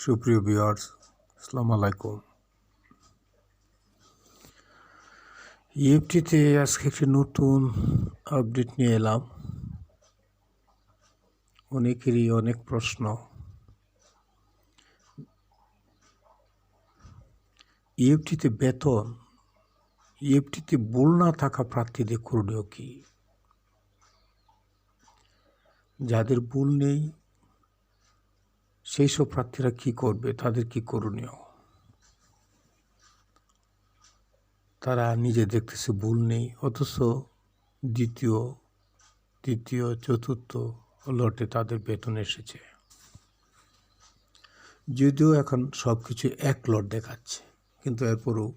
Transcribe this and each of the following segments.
সুপ্রিয় ভিউয়ার্স, আসসালামু আলাইকুম। ইএফটিতে আজকে একটি নতুন আপডেট নিয়ে এলাম। অনেকেরই অনেক প্রশ্ন। ইএফটিতে বেতন, ইএফটিতে ভুল না থাকা প্রার্থীদের করণীয় কি? যাদের ভুল নেই সেই সব প্রার্থীরা কি করবে, তাদের কি করণীয়? তারা নিজে দেখতেছে ভুল নেই, অথচ দ্বিতীয়, তৃতীয়, চতুর্থ লটে তাদের বেতন এসেছে। যদিও এখন সব কিছু এক লট দেখাচ্ছে, কিন্তু এরপরও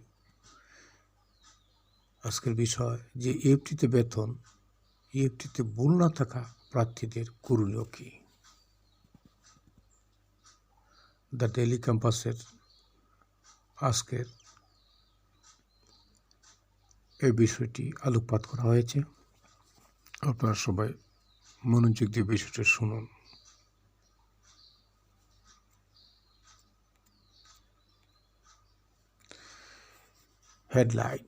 আজকের বিষয় যে ইএফটিতে বেতন, ইএফটিতে ভুল না থাকা প্রার্থীদের করণীয় কি? দ্য ডেইলি ক্যাম্পাসের আজকের এই বিষয়টি আলোকপাত করা হয়েছে। আপনারা সবাই মনোযোগ দিয়ে বিষয়টি শুনুন। হেডলাইন: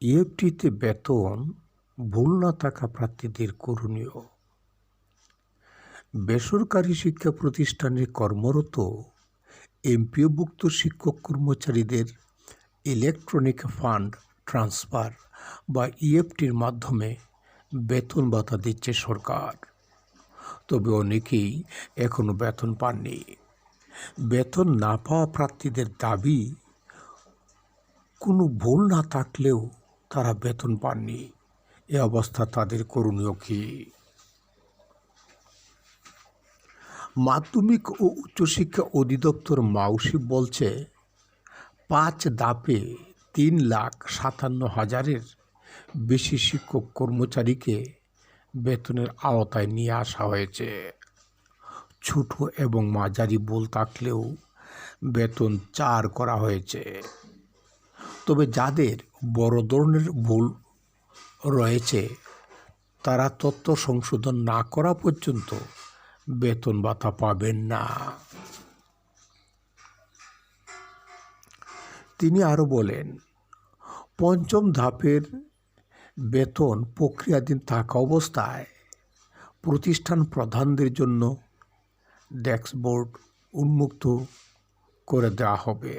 ইএফটিতে বেতন ভুল না থাকা প্রার্থীদের করণীয়। বেসরকারি শিক্ষা প্রতিষ্ঠানে কর্মরত এমপিওভুক্ত শিক্ষক কর্মচারীদের ইলেকট্রনিক ফান্ড ট্রান্সফার বা ইএফটির মাধ্যমে বেতন ভাতা দিচ্ছে সরকার। তবে অনেকেই এখনও বেতন পাননি। বেতন না পাওয়া প্রার্থীদের দাবি, কোনো ভুল না থাকলেও তারা বেতন পাননি। এ অবস্থা তাদের করণীয় কি? মাধ্যমিক ও উচ্চশিক্ষা অধিদপ্তর মাউসি বলছে, 5 ধাপে 3,57,000-এর বেশি শিক্ষক কর্মচারীকে বেতনের আওতায় নিয়ে আসা হয়েছে। ছোট এবং মাঝারি ভুল থাকলেও বেতন 4 করা হয়েছে। তবে যাদের বড় ধরনের ভুল রয়েছে তারা তথ্য সংশোধন না করা পর্যন্ত বেতন ভাতা পাবেন না। তিনি আরও বলেন, 5ম ধাপের বেতন প্রক্রিয়াধীন থাকা অবস্থায় প্রতিষ্ঠান প্রধানদের জন্য ড্যাশবোর্ড উন্মুক্ত করে দেওয়া হবে।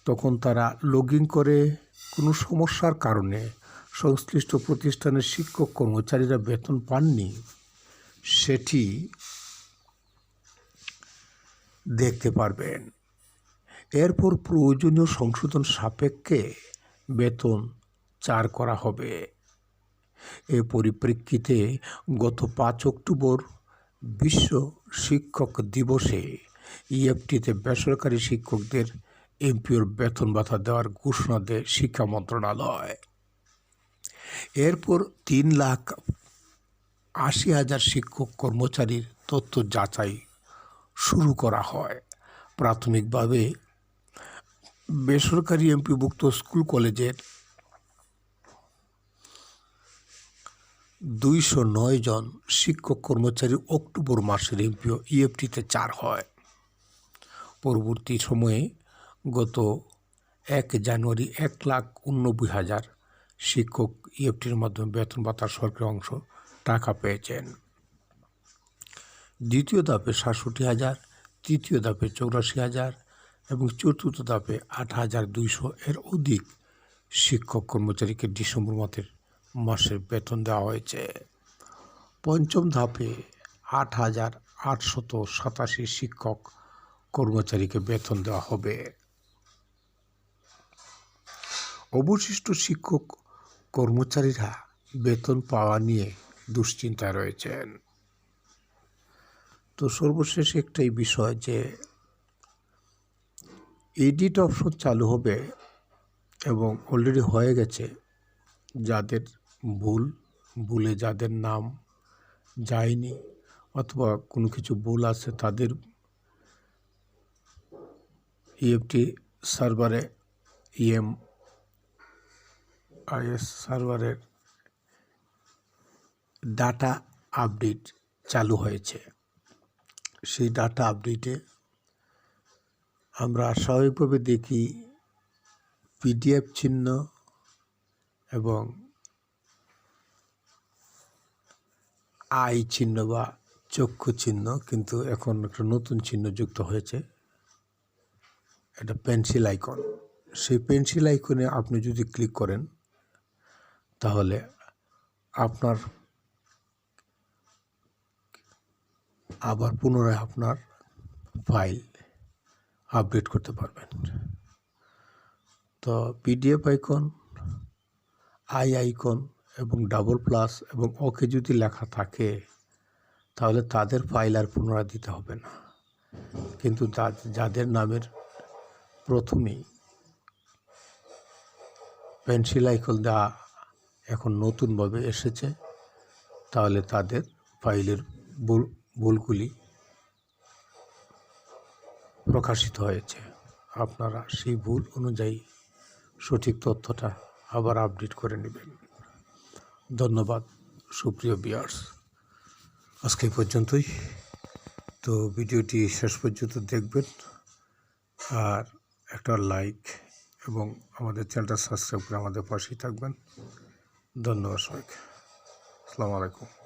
তখন তারা লগ ইন করে কোনো সমস্যার কারণে সংশ্লিষ্ট প্রতিষ্ঠানের শিক্ষক কর্মচারীরা বেতন পাননি সেটি দেখতে পারবেন। এরপর প্রয়োজনীয় সংশোধন সাপেক্ষে বেতন 4 করা হবে। এ পরিপ্রেক্ষিতে গত 5 অক্টোবর বিশ্ব শিক্ষক দিবসে ইএফটিতে বেসরকারি শিক্ষকদের এমপিওর বেতন ভাতা দেওয়ার ঘোষণা দেয় শিক্ষা মন্ত্রণালয়। এরপর 3,80,000 শিক্ষক কর্মচারীর তথ্য যাচাই শুরু করা হয়। প্রাথমিকভাবে বেসরকারি এমপিভুক্ত স্কুল কলেজের 209 জন শিক্ষক কর্মচারী অক্টোবর মাসের এমপিও ইএফটিতে 4 হয়। পরবর্তী সময়ে গত 1 জানুয়ারি 1,89,000 শিক্ষক ইএফটির মাধ্যমে বেতন ভাতার সরকারি অংশ টাকা পেয়েছেন। দ্বিতীয় ধাপে 67,000, তৃতীয় ধাপে 84,000 এবং চতুর্থ ধাপে 8,200 এর অধিক শিক্ষক কর্মচারীকে ডিসেম্বর মাসের বেতন দেওয়া হয়েছে। 5ম ধাপে 8,887 শিক্ষক কর্মচারীকে বেতন দেওয়া হবে। অবশিষ্ট শিক্ষক কর্মচারীরা বেতন পাওয়া নিয়ে দুশ্চিন্তায় রয়েছেন। তো সর্বশেষ একটাই বিষয় যে এডিট অপশন চালু হবে এবং অলরেডি হয়ে গেছে। যাদের ভুলে যাদের নাম যায়নি অথবা কোনো কিছু ভুল আছে তাদের ইএফটি সার্ভারে ইএমআইএস সার্ভারের ডাটা আপডেট চালু হয়েছে। সেই ডাটা আপডেটে আমরা স্বাভাবিকভাবে দেখি পিডিএফ চিহ্ন এবং আই চিহ্ন বা চক্ষু চিহ্ন, কিন্তু এখন একটা নতুন চিহ্ন যুক্ত হয়েছে, এটা পেন্সিল আইকন। সেই পেন্সিল আইকনে আপনি যদি ক্লিক করেন তাহলে আপনার আবার পুনরায় আপনার ফাইল আপডেট করতে পারবেন। তো পিডিএফ আইকন, আই আইকন এবং ডাবল প্লাস এবং ওকে যদি লেখা থাকে তাহলে তাদের ফাইল আর পুনরায় দিতে হবে না। কিন্তু যাদের নামের প্রথমেই পেন্সিল আইকন দেওয়া এখন নতুনভাবে এসেছে, তাহলে তাদের ফাইলের ভুলগুলি প্রকাশিত হয়েছে। আপনারা সেই ভুল অনুযায়ী সঠিক তথ্যটা আবার আপডেট করে নেবেন। ধন্যবাদ সুপ্রিয় ভিউয়ার্স, আজকে এই পর্যন্তই। তো ভিডিওটি শেষ পর্যন্ত দেখবেন আর একটা লাইক এবং আমাদের চ্যানেলটা সাবস্ক্রাইব করে আমাদের পাশেই থাকবেন। ধন্যবাদ সবাইকে। আসসালামু আলাইকুম।